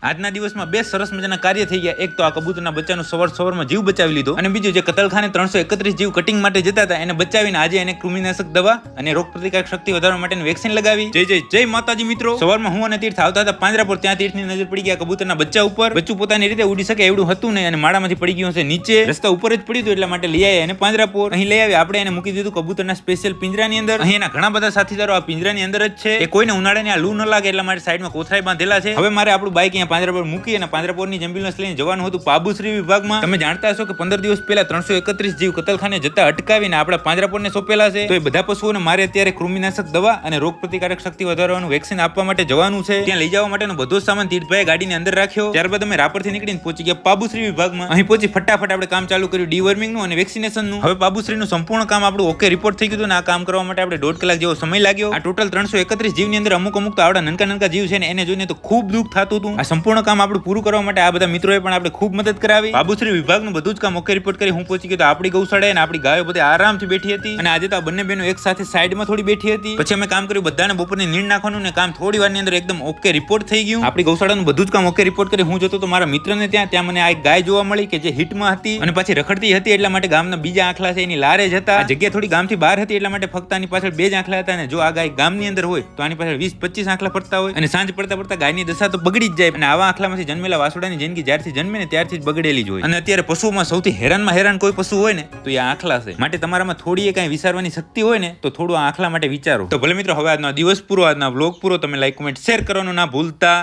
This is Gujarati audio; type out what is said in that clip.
આજના દિવસમાં બે સરસ મજાના કાર્ય થઈ ગયા. એક તો આ કબૂતરના બચ્ચાનો સવારમાં જીવ બચાવી લીધો, અને બીજું જે કતલખાને 331 જીવ કટિંગ માટે જતા હતા એને બચાવીને આજે એને કૃમિનાશક દવા અને રોગ પ્રતિકારક શક્તિ વધારવા માટેની વેક્સિન લગાવી. જય માતાજી મિત્રો. સવારમાં હું અને તીર્થ આવતા હતા પાંજરાપોર. ત્યાં તીર્થની નજર પડી ગયા કબૂતરના બચ્ચા ઉપર. બચ્ચું પોતાની રીતે ઉડી શકે એવડું હતું નહીં અને માળામાંથી પડી ગયું હશે નીચે. રસ્તા ઉપર જ પડ્યું હતું, એટલા માટે લઈ આવ્યા એને પાંજરાપોર. અહીં લઈ આવી આપણે એને મૂકી દીધું કબૂતરના સ્પેશિયલ પિંજરાની અંદર. અહીં એના ઘણા બધા સાથીદારો આ પિંજરાની અંદર જ છે. એ કોઈને ઉનાળાની આ લૂ ન લાગે એટલા માટે સાઈડમાં કોથરાઈ બાંધેલા છે. હવે મારે આપણું બાઈક અહીંયા પાંજરાપોર મૂકી અને પાંજરાપોરની એમ્બ્યુલન્સ લઈને જવાનું હતું પાબુશ્રી વિભાગમાં. તમે જાણતા હશો કે 15 દિવસ પહેલા 331 જીવ કતલખાને જતા અટકાવીને આપણા પાંજરાપોરને સોંપેલા છે. તો એ બધા પશુઓને મારે અત્યારે કૃમિનાશક દવા અને રોગ પ્રતિકારક શક્તિ વધારવાનું વેક્સિન આપવા માટે જવાનું છે. ત્યાં લઈ જવા માટેનો બધો સામાન તીર્થભાઈ ગાડીની અંદર રાખ્યો. ત્યારબાદ અમે રાપરથી નીકળીને પહોંચી ગયા પાબુશ્રી વિભાગમાં. અહીં પહોંચી ફટાફટ આપણે કામ ચાલુ કર્યું ડીવર્મિંગનું અને વેક્સિનેશનનું. હવે પાબુશ્રીનું સંપૂર્ણ કામ આપણું ઓકે રિપોર્ટ થઈ ગયું. આ કામ કરવા માટે આપણે 1.5 કલાક જેવો સમય લાગ્યો. આ ટોટલ 331 જીવની અંદર અમુક તો આવડા નનકા જીવ છે ને એને જોઈને તો ખૂબ દુઃખ થતું હતું. આ સંપૂર્ણ કામ આપણું પૂરું કરવા માટે આ બધા મિત્રોએ પણ આપણે ખૂબ મદદ કરાવી. બાબુશ્રી વિભાગનું બધું જ કામ ઓકે રિપોર્ટ કરી હું પહોંચી ગયો. તો આપણી ગૌશાળા અને આપણી ગાયો બધી આરામથી બેઠી હતી અને આજે તો આ બંને બહેનો એક સાથે સાઈડમાં થોડી બેઠી હતી. પછી અમે કામ કર્યું બધાને બપોરની નીંદ નાખવાનું ને કામ થોડી વારની અંદર એકદમ ઓકે રિપોર્ટ થઈ ગયું. આપણી ગૌશાળાનું બધું જ કામ ઓકે રિપોર્ટ કરી હું જતો તો મારા મિત્રને ત્યાં મને આ એક ગાય જોવા મળી કે જે હિટમાં હતી અને પછી રખડતી હતી. એટલા માટે ગામના બીજા આંખલા છે એની લારે જ હતા. આ જગ્યા થોડી ગામથી બહાર હતી એટલા માટે ફક્ત આની પાછળ 2 જ આંખલા હતા. અને જો આ ગાય ગામની અંદર હોય તો આની પાછળ 20-25 આંખલા ફરતા હોય અને સાંજ પડતા ગાયની દશા તો બગડી જ જાય. અને આવા આંખલામાંથી જન્મેલા વાસુડાની જિંદગી જ્યારથી જન્મે ને ત્યારથી જ બગડેલી જ હોય. અને અત્યારે પશુઓમાં સૌથી હેરાન કોઈ પશુ હોય ને તો એ આંખલા છે. માટે તમારામાં થોડી એ કઈ વિચારવાની શક્તિ હોય ને તો થોડું આ આંખલા માટે વિચારો. તો ભલે મિત્રો હવે આજનો દિવસ પૂરો, આજનો વ્લોગ પૂરો. તમે લાઈક, કોમેન્ટ, શેર કરવાનું ના ભૂલતા.